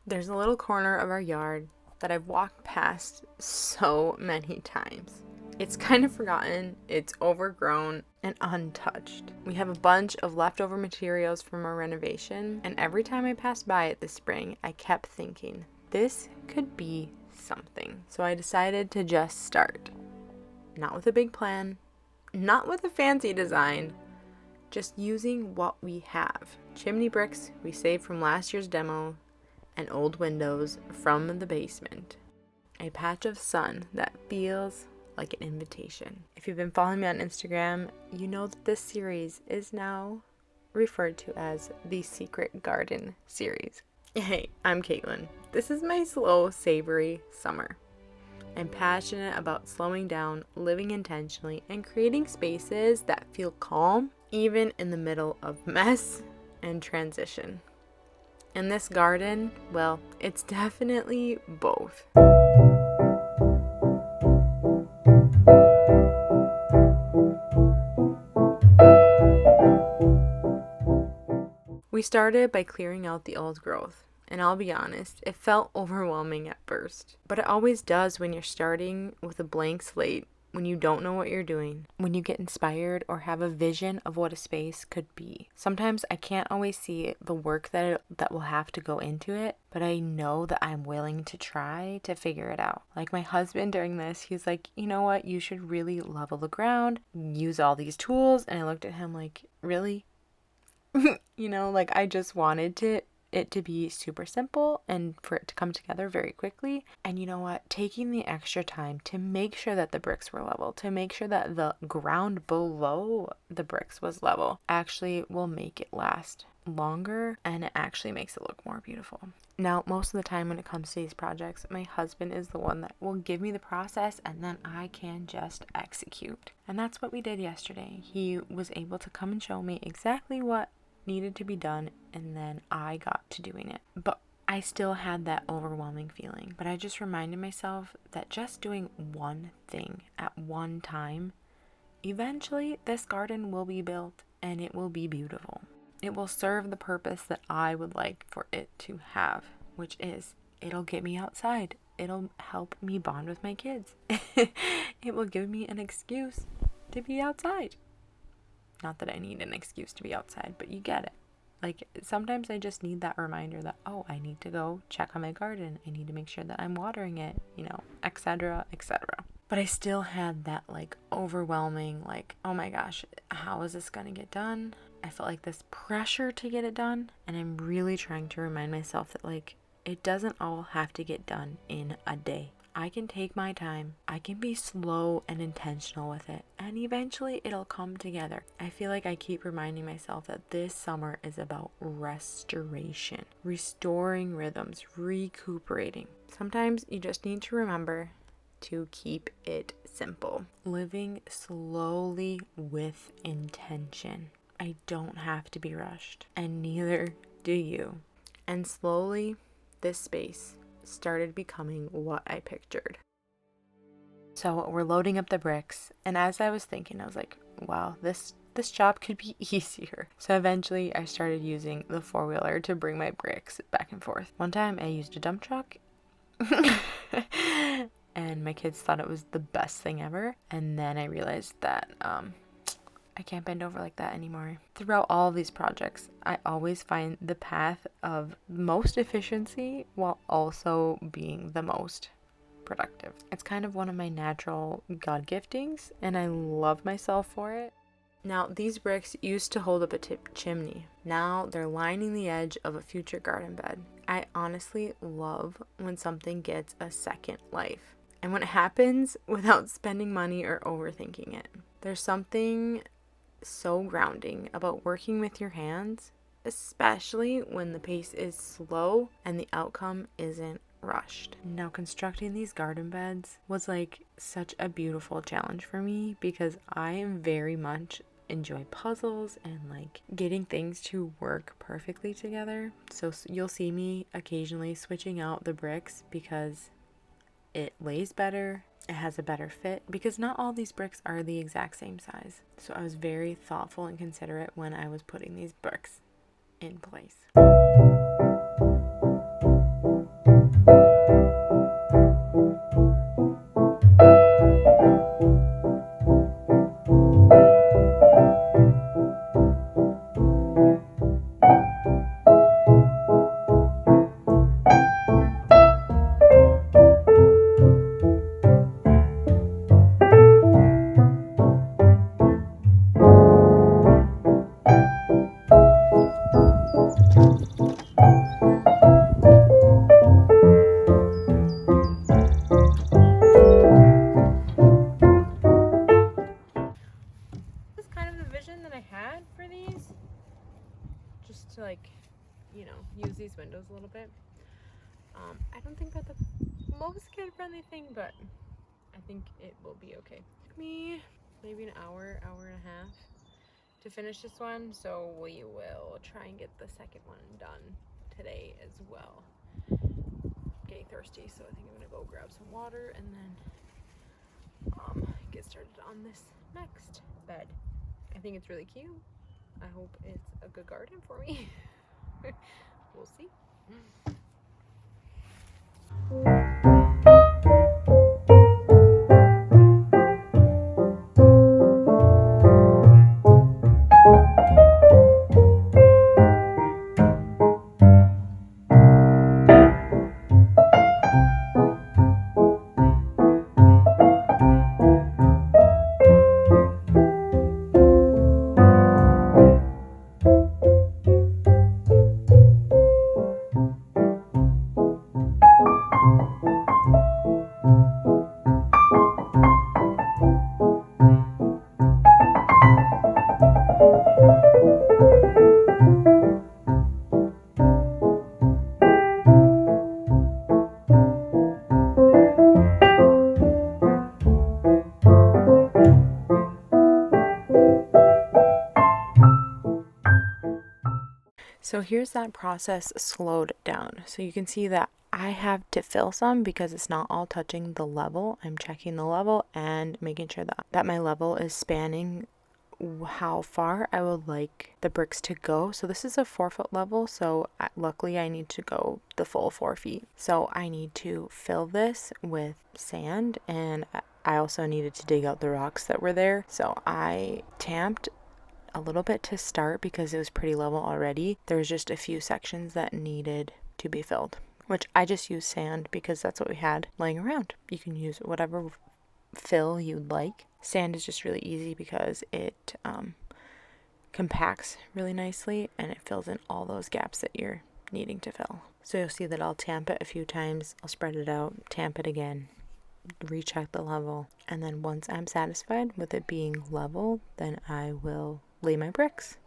There's a little corner of our yard that I've walked past so many times. It's kind of forgotten, it's overgrown and untouched. We have a bunch of leftover materials from our renovation, and every time I passed by it this spring, I kept thinking, this could be something. So I decided to just start. Not with a big plan, not with a fancy design, just using what we have. Chimney bricks we saved from last year's demo, and old windows from the basement. A patch of sun that feels like an invitation. If you've been following me on Instagram, you know that this series is now referred to as the Secret Garden series. Hey, I'm Katelyn. This is my slow, savory summer. I'm passionate about slowing down, living intentionally, and creating spaces that feel calm, even in the middle of mess and transition. And this garden, well, it's definitely both. We started by clearing out the old growth, and I'll be honest, it felt overwhelming at first. But it always does when you're starting with a blank slate, when you don't know what you're doing, when you get inspired or have a vision of what a space could be. Sometimes I can't always see the work that will have to go into it, but I know that I'm willing to try to figure it out. Like my husband during this, he's like, you know what, you should really level the ground, use all these tools. And I looked at him like, really? Like I just wanted it to be super simple and for it to come together very quickly. And you know what? Taking the extra time to make sure that the bricks were level, to make sure that the ground below the bricks was level, actually will make it last longer, and it actually makes it look more beautiful. Now, most of the time when it comes to these projects, my husband is the one that will give me the process and then I can just execute. And that's what we did yesterday. He was able to come and show me exactly what needed to be done, and then I got to doing it. But I still had that overwhelming feeling. But I just reminded myself that just doing one thing at one time, eventually this garden will be built and it will be beautiful. It will serve the purpose that I would like for it to have, which is it'll get me outside. It'll help me bond with my kids. It will give me an excuse to be outside. Not that I need an excuse to be outside, but you get it. Like, sometimes I just need that reminder that, oh, I need to go check on my garden. I need to make sure that I'm watering it, etc., etc. But I still had that, overwhelming, oh my gosh, how is this going to get done? I felt like this pressure to get it done. And I'm really trying to remind myself that, it doesn't all have to get done in a day. I can take my time. I can be slow and intentional with it. And eventually it'll come together. I feel like I keep reminding myself that this summer is about restoration, restoring rhythms, recuperating. Sometimes you just need to remember to keep it simple. Living slowly with intention. I don't have to be rushed, and neither do you. And slowly, this space started becoming what I pictured. So we're loading up the bricks, and as I was thinking, I was like, wow, this job could be easier. So eventually I started using the 4-wheeler to bring my bricks back and forth. One time I used a dump truck and my kids thought it was the best thing ever. And then I realized that I can't bend over like that anymore. Throughout all of these projects, I always find the path of most efficiency while also being the most productive. It's kind of one of my natural God giftings, and I love myself for it. Now, these bricks used to hold up a chimney. Now they're lining the edge of a future garden bed. I honestly love when something gets a second life, and when it happens without spending money or overthinking it. There's something so grounding about working with your hands, especially when the pace is slow and the outcome isn't rushed. Now, constructing these garden beds was such a beautiful challenge for me because I am very much enjoy puzzles and getting things to work perfectly together. So you'll see me occasionally switching out the bricks because it lays better. It has a better fit because not all these bricks are the exact same size. So I was very thoughtful and considerate when I was putting these bricks in place. I don't think that's the most kid-friendly thing, but I think it will be okay. Took me maybe an hour, hour and a half to finish this one, so we will try and get the second one done today as well. Getting thirsty, so I think I'm gonna go grab some water and then get started on this next bed. I think it's really cute. I hope it's a good garden for me. We'll see. So here's that process slowed down. So you can see that I have to fill some because it's not all touching the level. I'm checking the level and making sure that my level is spanning how far I would like the bricks to go. So this is a 4-foot level, so luckily I need to go the full 4 feet. So I need to fill this with sand, and I also needed to dig out the rocks that were there. So I tamped a little bit to start because it was pretty level already. There was just a few sections that needed to be filled, which I just used sand because that's what we had laying around. You can use whatever fill you'd like. Sand is just really easy because it compacts really nicely and it fills in all those gaps that you're needing to fill. So you'll see that I'll tamp it a few times, I'll spread it out, tamp it again, recheck the level, and then once I'm satisfied with it being level, then I will lay my bricks.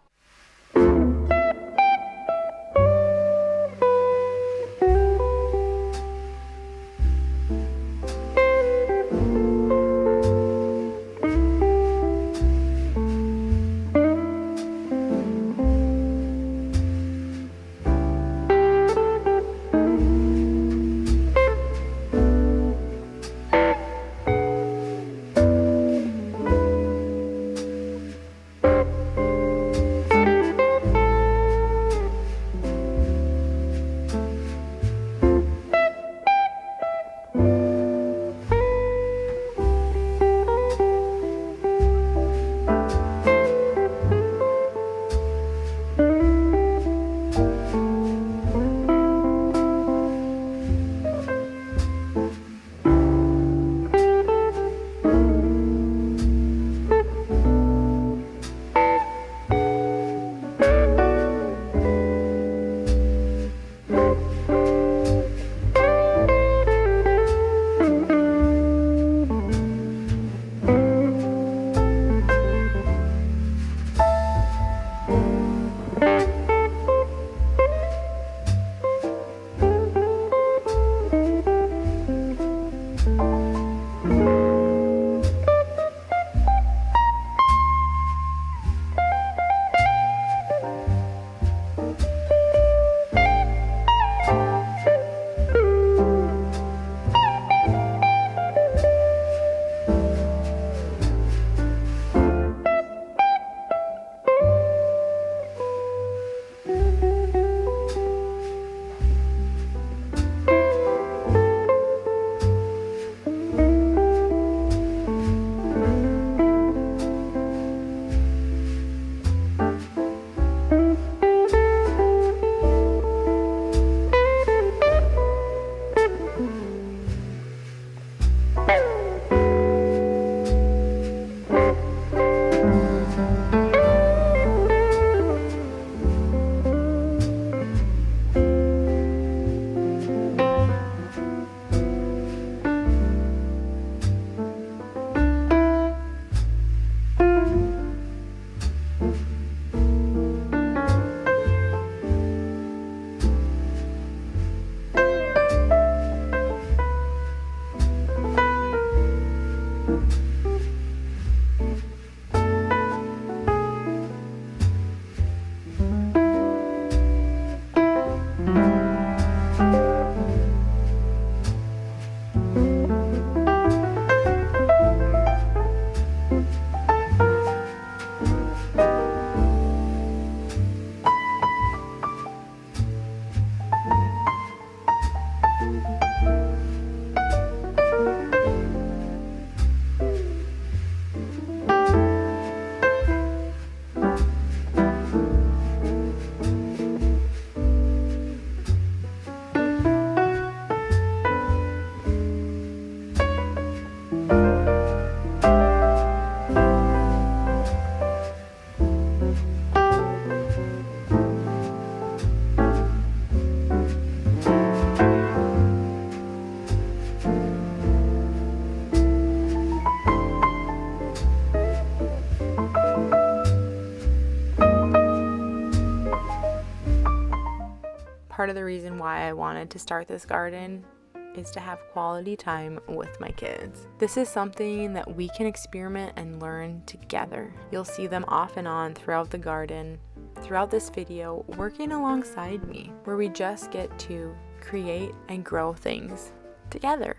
part of the reason why I wanted to start this garden is to have quality time with my kids. This is something that we can experiment and learn together. You'll see them off and on throughout the garden, throughout this video, working alongside me, where we just get to create and grow things together.